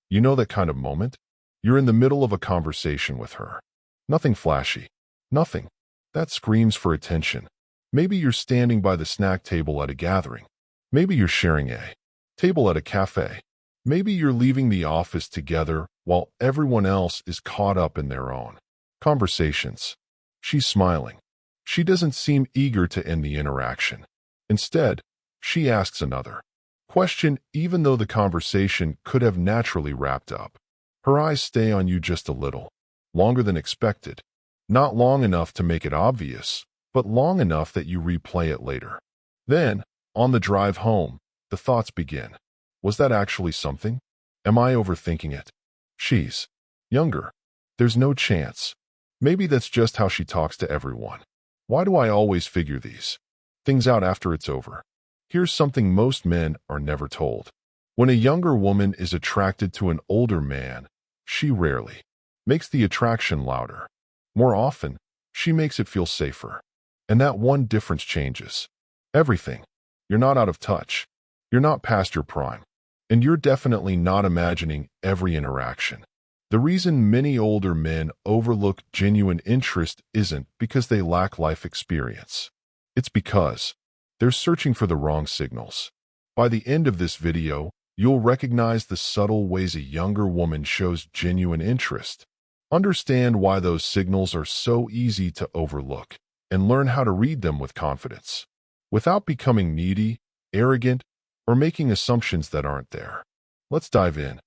You know that kind of moment? You're in the middle of a conversation with her. Nothing flashy. Nothing. That screams for attention. Maybe you're standing by the snack table at a gathering. Maybe you're sharing a table at a cafe. Maybe you're leaving the office together while everyone else is caught up in their own conversations. She's smiling. She doesn't seem eager to end the interaction. Instead, she asks another question even though the conversation could have naturally wrapped up. Her eyes stay on you just a little, longer than expected. Not long enough to make it obvious, but long enough that you replay it later. Then, on the drive home, the thoughts begin. Was that actually something? Am I overthinking it? She's younger. There's no chance. Maybe that's just how she talks to everyone. Why do I always figure these things out after it's over? Here's something most men are never told. When a younger woman is attracted to an older man, she rarely makes the attraction louder. More often, she makes it feel safer. And that one difference changes everything. You're not out of touch. You're not past your prime. And you're definitely not imagining every interaction. The reason many older men overlook genuine interest isn't because they lack life experience. It's because they're searching for the wrong signals. By the end of this video, you'll recognize the subtle ways a younger woman shows genuine interest, understand why those signals are so easy to overlook, and learn how to read them with confidence, without becoming needy, arrogant, or making assumptions that aren't there. Let's dive in.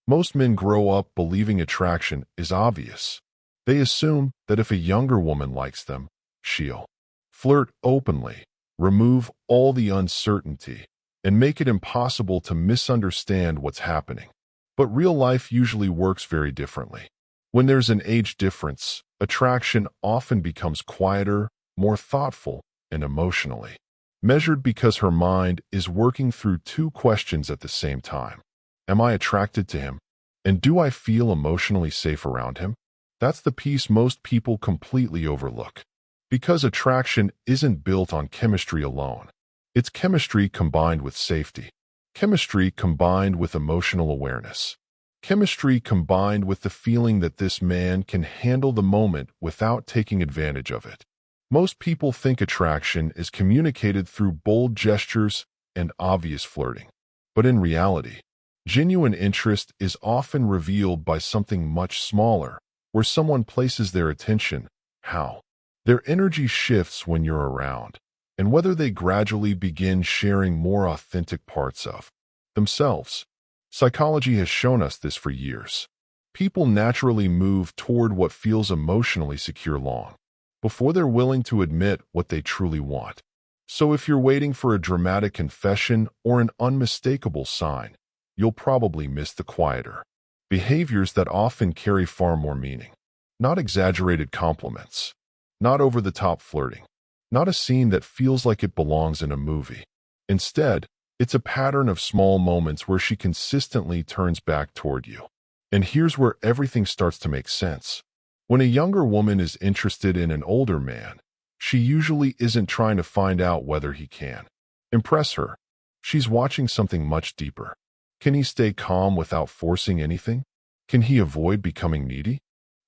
Most men grow up believing attraction is obvious. They assume that if a younger woman likes them, she'll flirt openly, remove all the uncertainty, and make it impossible to misunderstand what's happening. But real life usually works very differently. When there's an age difference, attraction often becomes quieter, more thoughtful, and emotionally measured because her mind is working through two questions at the same time. Am I attracted to him? And do I feel emotionally safe around him? That's the piece most people completely overlook. Because attraction isn't built on chemistry alone. It's chemistry combined with safety. Chemistry combined with emotional awareness. Chemistry combined with the feeling that this man can handle the moment without taking advantage of it. Most people think attraction is communicated through bold gestures and obvious flirting. But in reality, genuine interest is often revealed by something much smaller, where someone places their attention, how their energy shifts when you're around, and whether they gradually begin sharing more authentic parts of themselves. Psychology has shown us this for years. People naturally move toward what feels emotionally secure long before they're willing to admit what they truly want. So if you're waiting for a dramatic confession or an unmistakable sign, you'll probably miss the quieter behaviors that often carry far more meaning. Not exaggerated compliments. Not over-the-top flirting. Not a scene that feels like it belongs in a movie. Instead, it's a pattern of small moments where she consistently turns back toward you. And here's where everything starts to make sense. When a younger woman is interested in an older man, she usually isn't trying to find out whether he can impress her. She's watching something much deeper. Can he stay calm without forcing anything? Can he avoid becoming needy?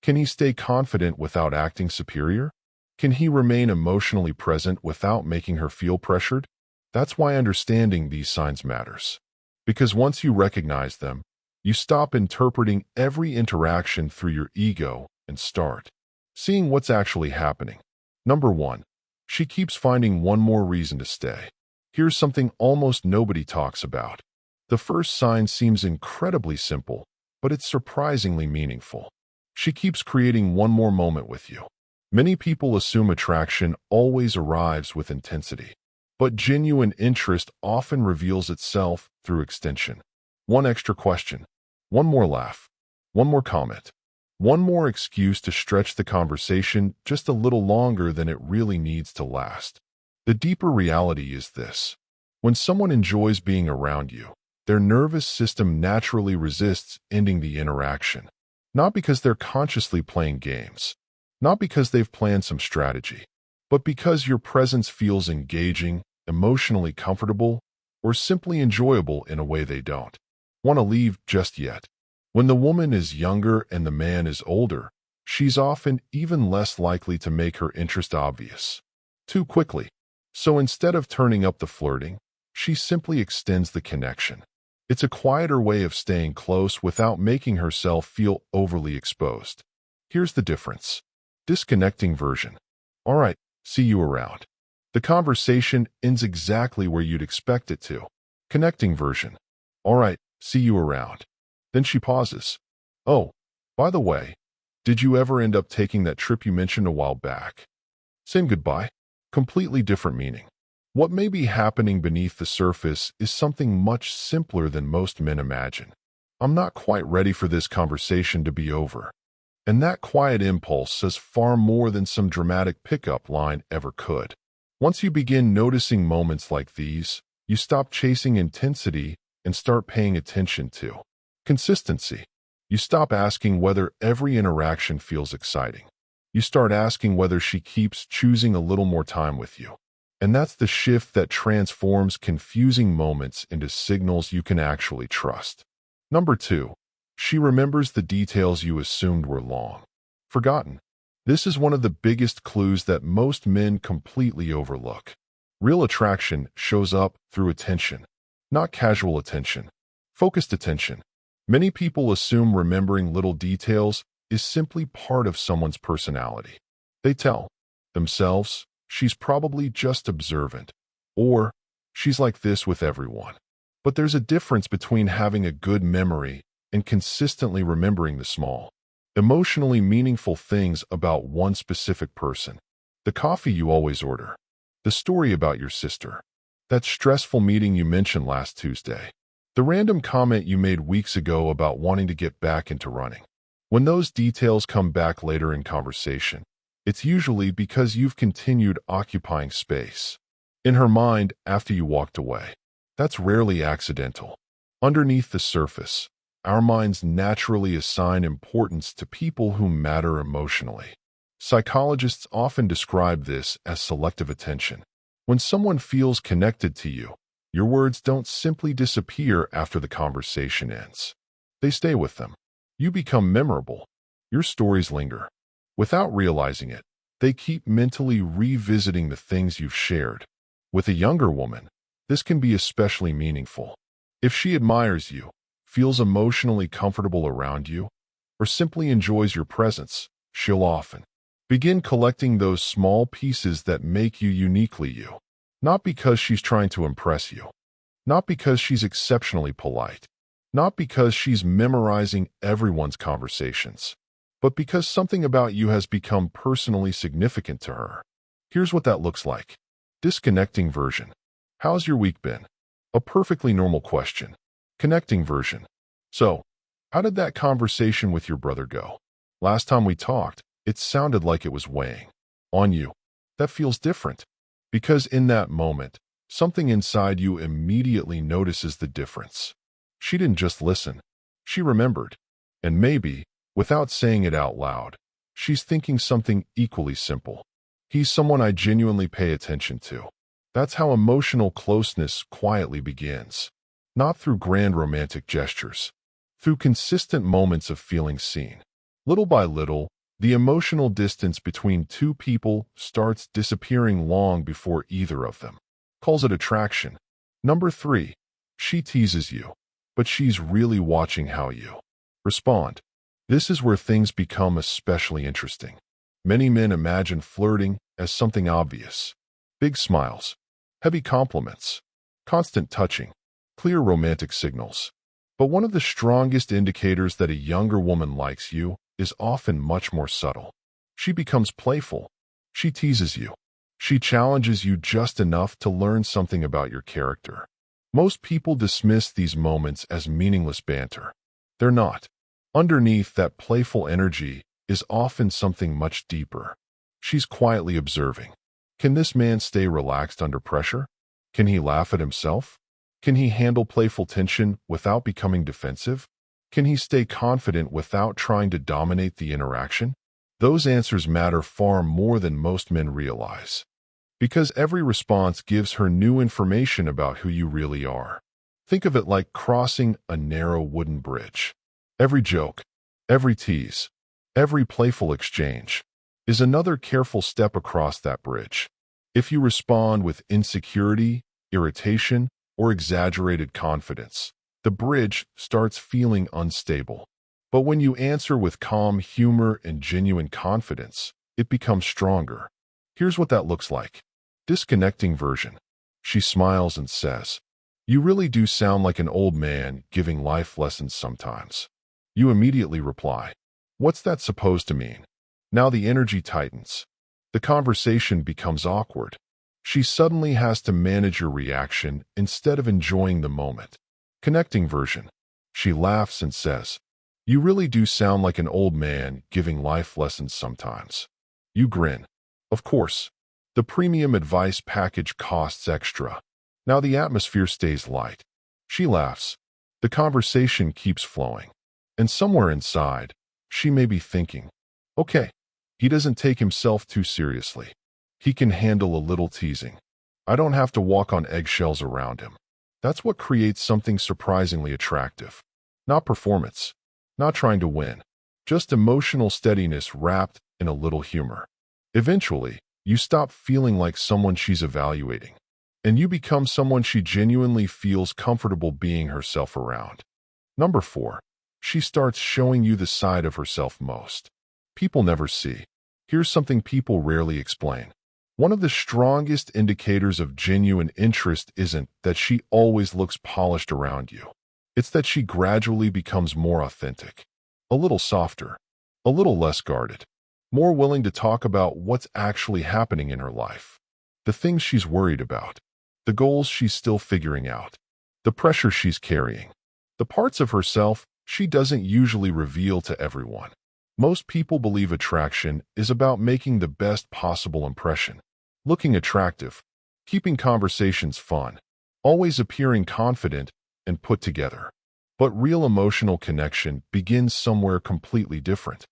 Can he stay confident without acting superior? Can he remain emotionally present without making her feel pressured? That's why understanding these signs matters. Because once you recognize them, you stop interpreting every interaction through your ego and start seeing what's actually happening. Number 1. She keeps finding one more reason to stay. Here's something almost nobody talks about. The first sign seems incredibly simple, but it's surprisingly meaningful. She keeps creating one more moment with you. Many people assume attraction always arrives with intensity, but genuine interest often reveals itself through extension. One extra question, one more laugh, one more comment, one more excuse to stretch the conversation just a little longer than it really needs to last. The deeper reality is this. When someone enjoys being around you, their nervous system naturally resists ending the interaction. Not because they're consciously playing games, not because they've planned some strategy, but because your presence feels engaging, emotionally comfortable, or simply enjoyable in a way they don't want to leave just yet. When the woman is younger and the man is older, she's often even less likely to make her interest obvious too quickly. So instead of turning up the flirting, she simply extends the connection. It's a quieter way of staying close without making herself feel overly exposed. Here's the difference. Disconnecting version. All right, see you around. The conversation ends exactly where you'd expect it to. Connecting version. All right, see you around. Then she pauses. Oh, by the way, did you ever end up taking that trip you mentioned a while back? Same goodbye. Completely different meaning. What may be happening beneath the surface is something much simpler than most men imagine. I'm not quite ready for this conversation to be over. And that quiet impulse says far more than some dramatic pickup line ever could. Once you begin noticing moments like these, you stop chasing intensity and start paying attention to consistency. You stop asking whether every interaction feels exciting. You start asking whether she keeps choosing a little more time with you. And that's the shift that transforms confusing moments into signals you can actually trust. Number 2, she remembers the details you assumed were long forgotten. This is one of the biggest clues that most men completely overlook. Real attraction shows up through attention, not casual attention, focused attention. Many people assume remembering little details is simply part of someone's personality. They tell themselves, she's probably just observant, or she's like this with everyone. But there's a difference between having a good memory and consistently remembering the small, emotionally meaningful things about one specific person. The coffee you always order, the story about your sister, that stressful meeting you mentioned last Tuesday, the random comment you made weeks ago about wanting to get back into running. When those details come back later in conversation, it's usually because you've continued occupying space in her mind after you walked away. That's rarely accidental. Underneath the surface, our minds naturally assign importance to people who matter emotionally. Psychologists often describe this as selective attention. When someone feels connected to you, your words don't simply disappear after the conversation ends. They stay with them. You become memorable. Your stories linger. Without realizing it, they keep mentally revisiting the things you've shared. With a younger woman, this can be especially meaningful. If she admires you, feels emotionally comfortable around you, or simply enjoys your presence, she'll often begin collecting those small pieces that make you uniquely you. Not because she's trying to impress you, not because she's exceptionally polite, not because she's memorizing everyone's conversations, but because something about you has become personally significant to her. Here's what that looks like. Disconnecting version. How's your week been? A perfectly normal question. Connecting version. So, how did that conversation with your brother go? Last time we talked, it sounded like it was weighing on you. That feels different. Because in that moment, something inside you immediately notices the difference. She didn't just listen. She remembered. And maybe, without saying it out loud, she's thinking something equally simple. He's someone I genuinely pay attention to. That's how emotional closeness quietly begins. Not through grand romantic gestures. Through consistent moments of feeling seen. Little by little, the emotional distance between two people starts disappearing long before either of them calls it attraction. Number 3, she teases you, but she's really watching how you respond. This is where things become especially interesting. Many men imagine flirting as something obvious. Big smiles, heavy compliments, constant touching, clear romantic signals. But one of the strongest indicators that a younger woman likes you is often much more subtle. She becomes playful. She teases you. She challenges you just enough to learn something about your character. Most people dismiss these moments as meaningless banter. They're not. Underneath that playful energy is often something much deeper. She's quietly observing. Can this man stay relaxed under pressure? Can he laugh at himself? Can he handle playful tension without becoming defensive? Can he stay confident without trying to dominate the interaction? Those answers matter far more than most men realize. Because every response gives her new information about who you really are. Think of it like crossing a narrow wooden bridge. Every joke, every tease, every playful exchange is another careful step across that bridge. If you respond with insecurity, irritation, or exaggerated confidence, the bridge starts feeling unstable. But when you answer with calm humor and genuine confidence, it becomes stronger. Here's what that looks like. Disconnecting version. She smiles and says, "You really do sound like an old man giving life lessons sometimes." You immediately reply, "What's that supposed to mean?" Now the energy tightens. The conversation becomes awkward. She suddenly has to manage your reaction instead of enjoying the moment. Connecting version. She laughs and says, "You really do sound like an old man giving life lessons sometimes." You grin. Of course, the premium advice package costs extra. Now the atmosphere stays light. She laughs. The conversation keeps flowing. And somewhere inside, she may be thinking, "Okay, he doesn't take himself too seriously. He can handle a little teasing. I don't have to walk on eggshells around him." That's what creates something surprisingly attractive. Not performance, not trying to win, just emotional steadiness wrapped in a little humor. Eventually, you stop feeling like someone she's evaluating, and you become someone she genuinely feels comfortable being herself around. Number 4. She starts showing you the side of herself most people never see. Here's something people rarely explain. One of the strongest indicators of genuine interest isn't that she always looks polished around you. It's that she gradually becomes more authentic, a little softer, a little less guarded, more willing to talk about what's actually happening in her life, the things she's worried about, the goals she's still figuring out, the pressure she's carrying, the parts of herself she doesn't usually reveal to everyone. Most people believe attraction is about making the best possible impression, looking attractive, keeping conversations fun, always appearing confident and put together. But real emotional connection begins somewhere completely different.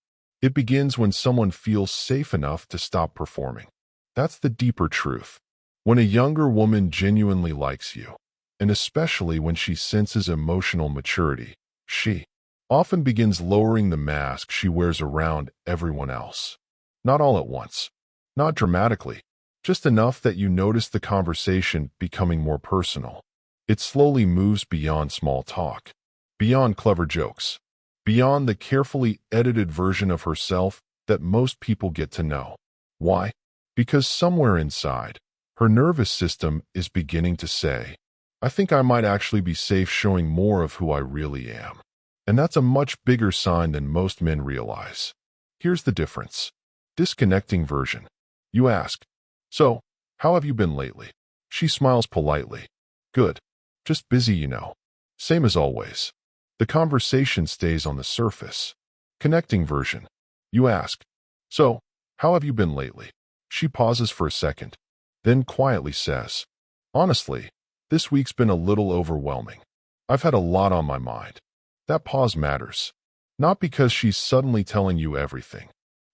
It begins when someone feels safe enough to stop performing. That's the deeper truth. When a younger woman genuinely likes you, and especially when she senses emotional maturity, she often begins lowering the mask she wears around everyone else. Not all at once, not dramatically, just enough that you notice the conversation becoming more personal. It slowly moves beyond small talk, beyond clever jokes, beyond the carefully edited version of herself that most people get to know. Why? Because somewhere inside, her nervous system is beginning to say, "I think I might actually be safe showing more of who I really am." And that's a much bigger sign than most men realize. Here's the difference. Disconnecting version. You ask, "So, how have you been lately?" She smiles politely. "Good. Just busy, you know." Same as always. The conversation stays on the surface. Connecting version. You ask, "So, how have you been lately?" She pauses for a second, then quietly says, "Honestly, this week's been a little overwhelming. I've had a lot on my mind." That pause matters. Not because she's suddenly telling you everything,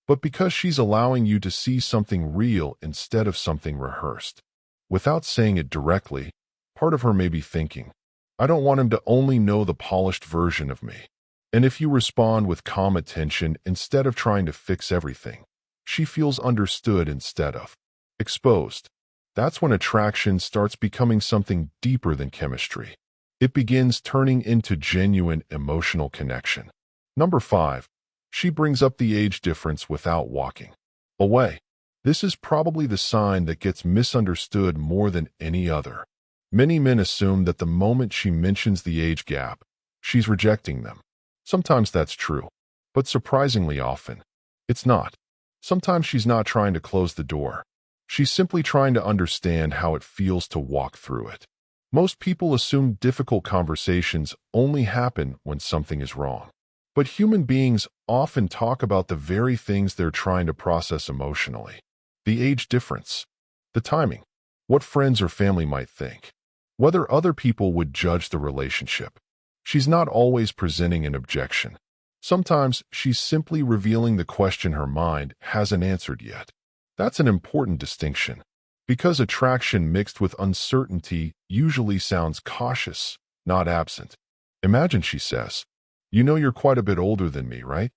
but because she's allowing you to see something real instead of something rehearsed. Without saying it directly, part of her may be thinking, "I don't want him to only know the polished version of me." And if you respond with calm attention instead of trying to fix everything, she feels understood instead of exposed. That's when attraction starts becoming something deeper than chemistry. It begins turning into genuine emotional connection. Number 5. She brings up the age difference without walking away. This is probably the sign that gets misunderstood more than any other. Many men assume that the moment she mentions the age gap, she's rejecting them. Sometimes that's true, but surprisingly often, it's not. Sometimes she's not trying to close the door. She's simply trying to understand how it feels to walk through it. Most people assume difficult conversations only happen when something is wrong. But human beings often talk about the very things they're trying to process emotionally. The age difference, the timing, what friends or family might think, whether other people would judge the relationship. She's not always presenting an objection. Sometimes she's simply revealing the question her mind hasn't answered yet. That's an important distinction, because attraction mixed with uncertainty usually sounds cautious, not absent. Imagine she says, You know you're quite a bit older than me, right?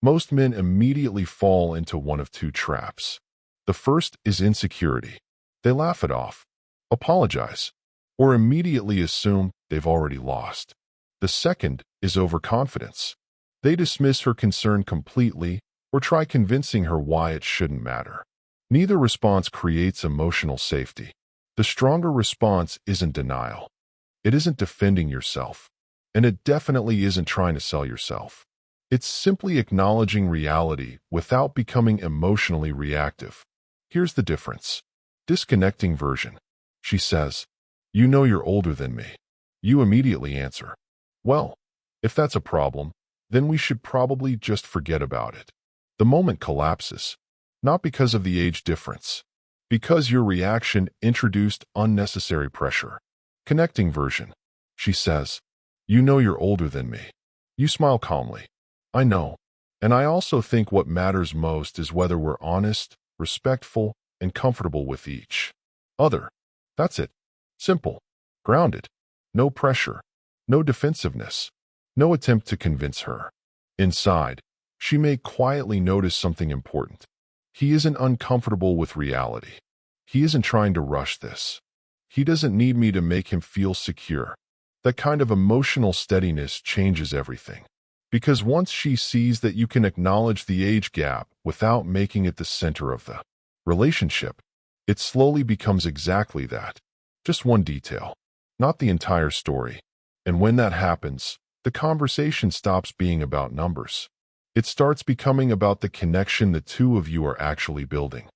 Most men immediately fall into one of two traps. The first is insecurity. They laugh it off, apologize, or immediately assume they've already lost. The second is overconfidence. They dismiss her concern completely or try convincing her why it shouldn't matter. Neither response creates emotional safety. The stronger response isn't denial. It isn't defending yourself. And it definitely isn't trying to sell yourself. It's simply acknowledging reality without becoming emotionally reactive. Here's the difference. Disconnecting version. She says, "You know you're older than me." You immediately answer, "Well, if that's a problem, then we should probably just forget about it." The moment collapses, not because of the age difference, because your reaction introduced unnecessary pressure. Connecting version. She says, "You know you're older than me." You smile calmly. "I know. And I also think what matters most is whether we're honest, respectful, and comfortable with each other." That's it. Simple. Grounded. No pressure. No defensiveness. No attempt to convince her. Inside, she may quietly notice something important. He isn't uncomfortable with reality. He isn't trying to rush this. He doesn't need me to make him feel secure. That kind of emotional steadiness changes everything. Because once she sees that you can acknowledge the age gap without making it the center of the relationship, it slowly becomes exactly that. Just one detail, not the entire story. And when that happens, the conversation stops being about numbers. It starts becoming about the connection the two of you are actually building.